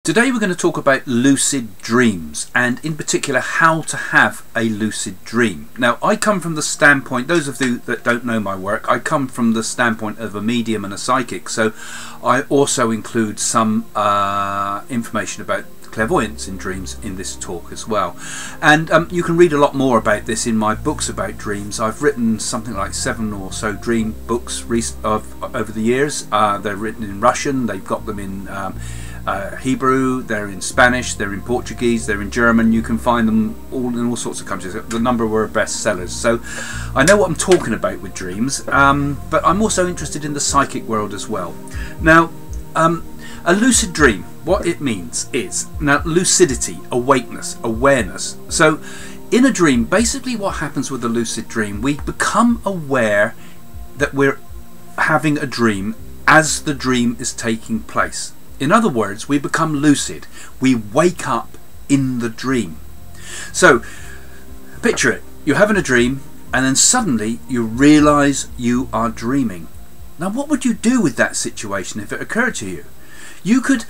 Today we're going to talk about lucid dreams, and in particular how to have a lucid dream. Now, I come from the standpoint, those of you that don't know my work, I come from the standpoint of a medium and a psychic, so I also include some information about clairvoyance in dreams in this talk as well. And you can read a lot more about this in my books about dreams. I've written something like 7 or so dream books over the years. They're written in Russian, they've got them in Hebrew, they're in Spanish, they're in Portuguese, they're in German. You can find them all in all sorts of countries. The number were bestsellers. So I know what I'm talking about with dreams, but I'm also interested in the psychic world as well. Now, a lucid dream, what it means is, now, lucidity, awakeness, awareness. So in a dream, basically what happens with a lucid dream, we become aware that we're having a dream as the dream is taking place. In other words, we become lucid. We wake up in the dream. So, picture it. You're having a dream, and then suddenly you realise you are dreaming. Now, what would you do with that situation if it occurred to you? You could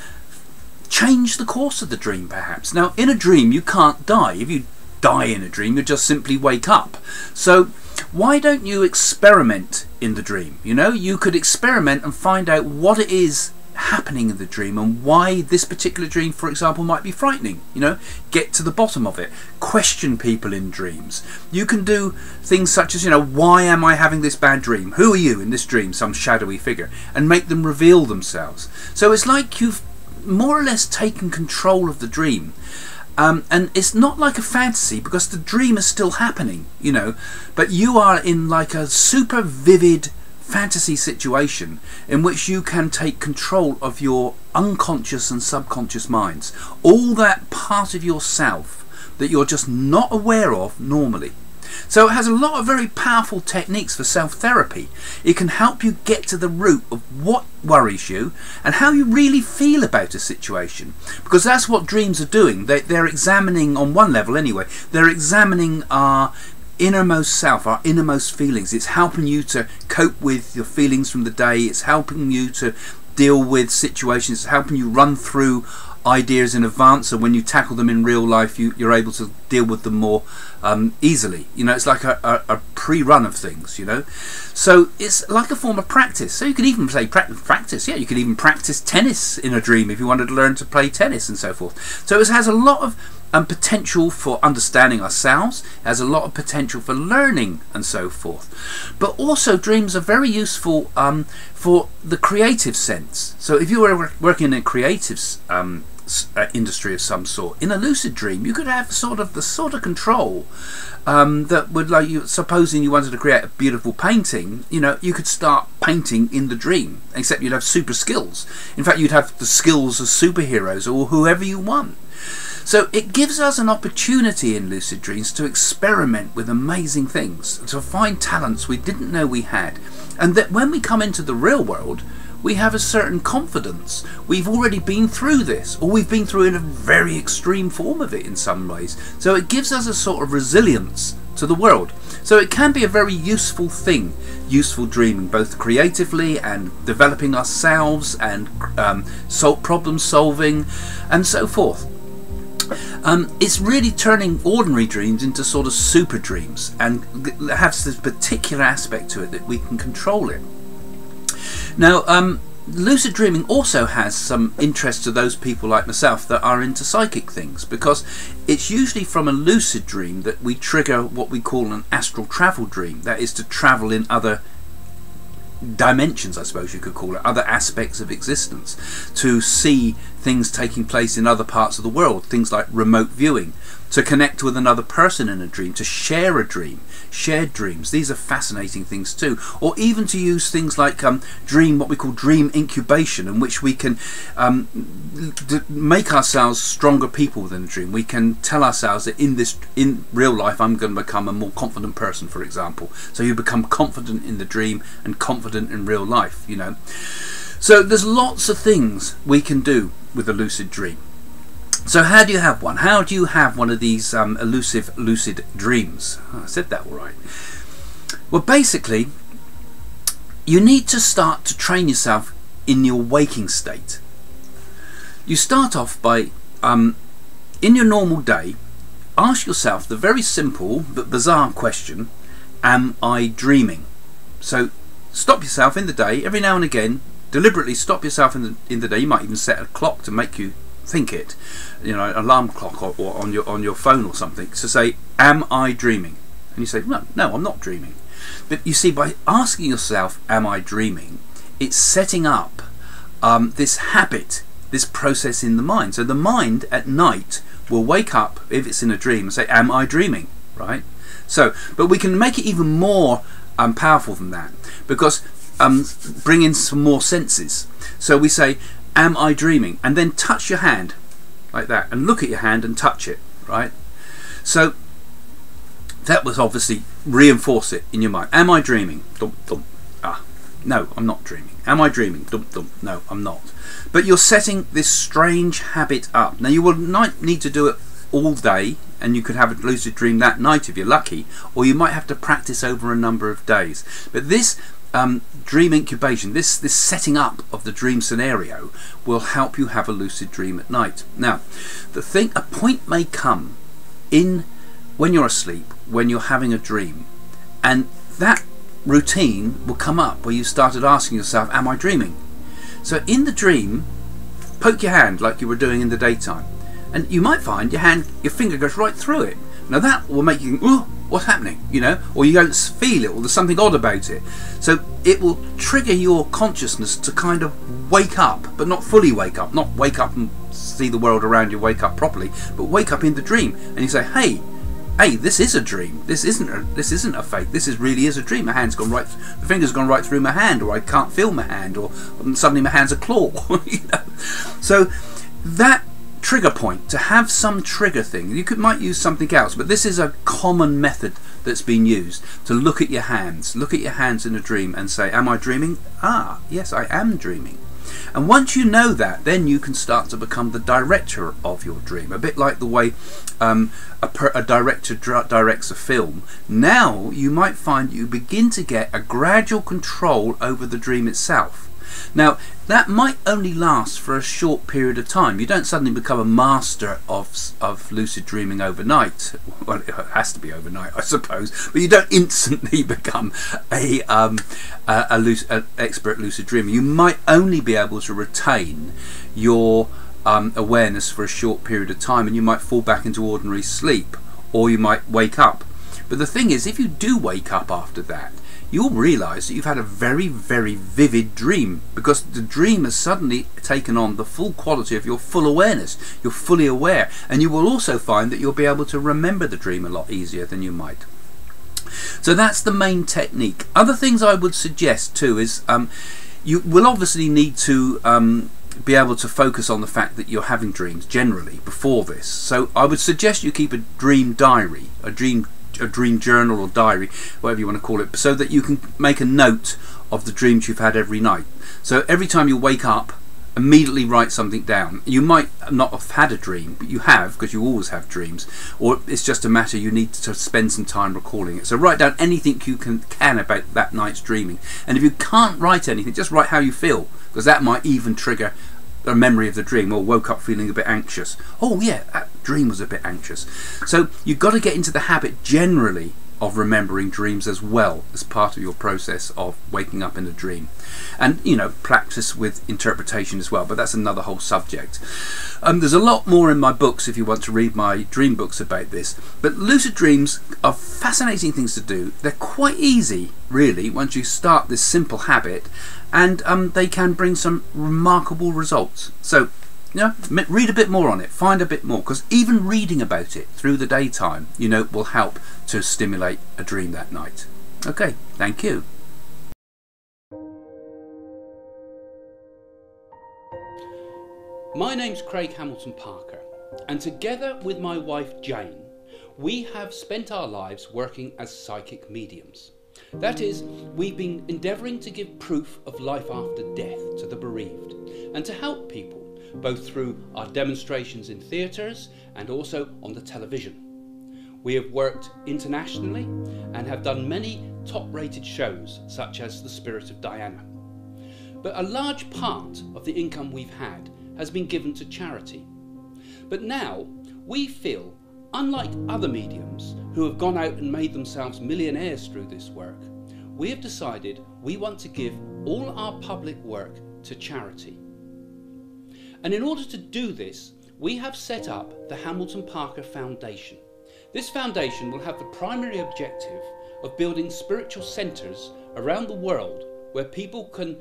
change the course of the dream, perhaps. Now, in a dream, you can't die. If you die in a dream, you just simply wake up. So, why don't you experiment in the dream? You know, you could experiment and find out what it is happening in the dream and why this particular dream, for example, might be frightening. You know, get to the bottom of it. Question people in dreams. You can do things such as, you know, why am I having this bad dream? Who are you in this dream? Some shadowy figure, and make them reveal themselves. So it's like you've more or less taken control of the dream. And it's not like a fantasy because the dream is still happening, you know, but you are in like a super vivid fantasy situation in which you can take control of your unconscious and subconscious minds, all that part of yourself that you're just not aware of normally. So it has a lot of very powerful techniques for self-therapy. It can help you get to the root of what worries you and how you really feel about a situation, because that's what dreams are doing. They're examining, on one level anyway, they're examining our innermost self, our innermost feelings. It's helping you to cope with your feelings from the day. It's helping you to deal with situations. It's helping you run through ideas in advance, so when you tackle them in real life, you're able to deal with them more easily. You know, it's like a pre-run of things, you know. So it's like a form of practice. So you could even say practice. Yeah, you could even practice tennis in a dream if you wanted to learn to play tennis and so forth. So it has a lot of potential for understanding ourselves, it has a lot of potential for learning and so forth. But also dreams are very useful for the creative sense. So if you were working in a creative industry of some sort, in a lucid dream you could have the sort of control that would, like, you supposing you wanted to create a beautiful painting, you know, you could start painting in the dream, except you'd have super skills. In fact, you'd have the skills of superheroes or whoever you want. So it gives us an opportunity in lucid dreams to experiment with amazing things, to find talents we didn't know we had, and that when we come into the real world we have a certain confidence. We've already been through this, or we've been through in a very extreme form of it in some ways. So it gives us a sort of resilience to the world. So it can be a very useful thing, useful dreaming, both creatively and developing ourselves and problem solving and so forth. It's really turning ordinary dreams into sort of super dreams, and has this particular aspect to it that we can control it. Now, lucid dreaming also has some interest to those people like myself that are into psychic things, because it's usually from a lucid dream that we trigger what we call an astral travel dream. That is to travel in other dimensions, I suppose you could call it, other aspects of existence, to see things taking place in other parts of the world, things like remote viewing, to connect with another person in a dream, to share a dream, shared dreams. These are fascinating things too. Or even to use things like what we call dream incubation, in which we can make ourselves stronger people within a dream. We can tell ourselves that in real life I'm going to become a more confident person, for example. So you become confident in the dream and confident in real life, you know. So there's lots of things we can do with a lucid dream. So how do you have one? How do you have one of these elusive lucid dreams? Oh, I said that all right. Well, basically, you need to start to train yourself in your waking state. You start off by, in your normal day, ask yourself the very simple but bizarre question, am I dreaming? So stop yourself in the day, every now and again, deliberately stop yourself in the day. You might even set a clock to make you think it, you know, an alarm clock or on your phone or something, to say, am I dreaming? And you say, no, I'm not dreaming. But you see, by asking yourself, am I dreaming, it's setting up this habit, this process in the mind. So the mind at night will wake up, if it's in a dream, and say, am I dreaming? Right? So, but we can make it even more powerful than that, because bring in some more senses. So we say, am I dreaming? And then touch your hand like that, and look at your hand and touch it, right? So that was obviously reinforce it in your mind. Am I dreaming? Dum, dum. Ah, no, I'm not dreaming. Am I dreaming? Dum, dum. No, I'm not. But you're setting this strange habit up. Now you will not need to do it all day, and you could have a lucid dream that night if you're lucky, or you might have to practice over a number of days. But this dream incubation, this setting up of the dream scenario, will help you have a lucid dream at night. Now, a point may come in when you're asleep, when you're having a dream, and that routine will come up where you started asking yourself, am I dreaming? So in the dream, poke your hand like you were doing in the daytime, and you might find your finger goes right through it. Now that will make you think, oh, what's happening? You know, or you don't feel it, or there's something odd about it. So it will trigger your consciousness to kind of wake up, but not fully wake up, not wake up and see the world around you, wake up properly, but wake up in the dream, and you say, hey, this is a dream. This isn't a fake. This really is a dream. My hand's gone right. The finger's gone right through my hand, or I can't feel my hand, or suddenly my hand's a claw. You know? So that trigger point, to have some trigger thing, you might use something else, but this is a common method that's been used to look at your hands in a dream and say, am I dreaming? Ah, yes, I am dreaming. And once you know that, then you can start to become the director of your dream, a bit like the way a director directs a film. Now you might find you begin to get a gradual control over the dream itself. Now that might only last for a short period of time. You don't suddenly become a master of lucid dreaming overnight. Well, it has to be overnight, I suppose, but you don't instantly become an expert lucid dreamer. You might only be able to retain your awareness for a short period of time, and you might fall back into ordinary sleep, or you might wake up. But the thing is, if you do wake up after that, you'll realise that you've had a very, very vivid dream, because the dream has suddenly taken on the full quality of your full awareness. You're fully aware, and you will also find that you'll be able to remember the dream a lot easier than you might. So that's the main technique. Other things I would suggest too is you will obviously need to be able to focus on the fact that you're having dreams generally before this. So I would suggest you keep a dream diary, a dream journal or diary, whatever you want to call it, so that you can make a note of the dreams you've had every night. So every time you wake up, immediately write something down. You might not have had a dream, but you have, because you always have dreams, or it's just a matter you need to spend some time recalling it. So write down anything you can about that night's dreaming, and if you can't write anything, just write how you feel, because that might even trigger a memory of the dream, or woke up feeling a bit anxious. Oh yeah, that dream was a bit anxious. So you've got to get into the habit generally of remembering dreams as well as part of your process of waking up in a dream, and you know, practice with interpretation as well, but that's another whole subject. There's a lot more in my books if you want to read my dream books about this, but lucid dreams are fascinating things to do. They're quite easy really once you start this simple habit, and they can bring some remarkable results. So you know, read a bit more on it, find a bit more, because even reading about it through the daytime, you know, will help to stimulate a dream that night. Okay, thank you. My name's Craig Hamilton-Parker, and together with my wife Jane, we have spent our lives working as psychic mediums. That is, we've been endeavouring to give proof of life after death to the bereaved, and to help people both through our demonstrations in theatres and also on the television. We have worked internationally and have done many top-rated shows such as The Spirit of Diana. But a large part of the income we've had has been given to charity. But now we feel, unlike other mediums who have gone out and made themselves millionaires through this work, we have decided we want to give all our public work to charity. And in order to do this, we have set up the Hamilton-Parker Fdn. This foundation will have the primary objective of building spiritual centres around the world where people can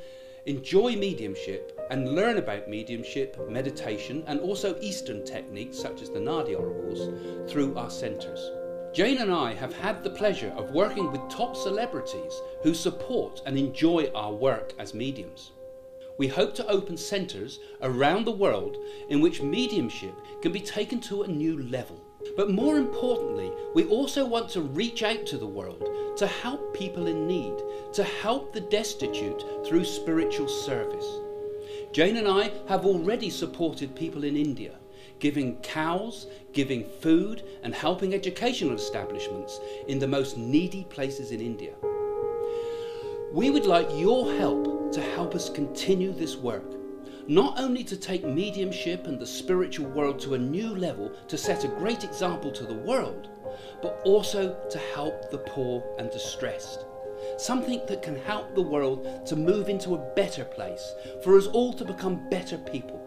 enjoy mediumship and learn about mediumship, meditation, and also Eastern techniques such as the Nadi oracles through our centres. Jane and I have had the pleasure of working with top celebrities who support and enjoy our work as mediums. We hope to open centres around the world in which mediumship can be taken to a new level. But more importantly, we also want to reach out to the world to help people in need, to help the destitute through spiritual service. Jane and I have already supported people in India, giving cows, giving food and helping educational establishments in the most needy places in India. We would like your help to help us continue this work, not only to take mediumship and the spiritual world to a new level to set a great example to the world, but also to help the poor and distressed. Something that can help the world to move into a better place, for us all to become better people.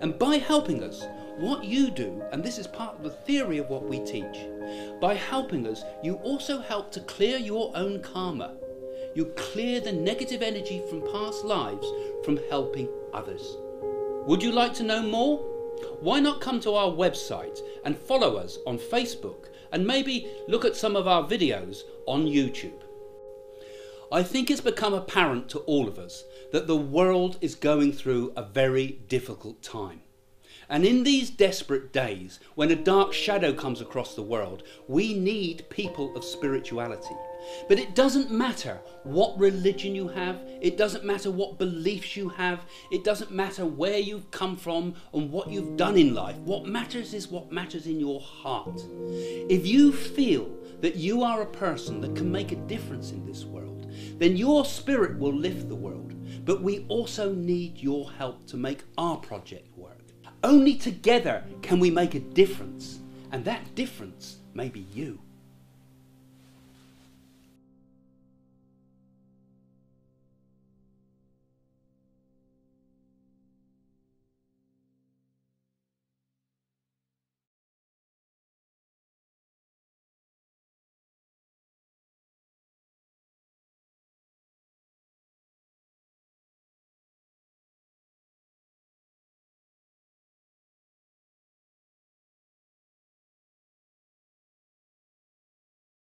And by helping us, what you do, and this is part of the theory of what we teach, by helping us, you also help to clear your own karma. You clear the negative energy from past lives from helping others. Would you like to know more? Why not come to our website and follow us on Facebook and maybe look at some of our videos on YouTube. I think it's become apparent to all of us that the world is going through a very difficult time. And in these desperate days, when a dark shadow comes across the world, we need people of spirituality. But it doesn't matter what religion you have, it doesn't matter what beliefs you have, it doesn't matter where you've come from and what you've done in life. What matters is what matters in your heart. If you feel that you are a person that can make a difference in this world, then your spirit will lift the world. But we also need your help to make our project work. Only together can we make a difference, and that difference may be you.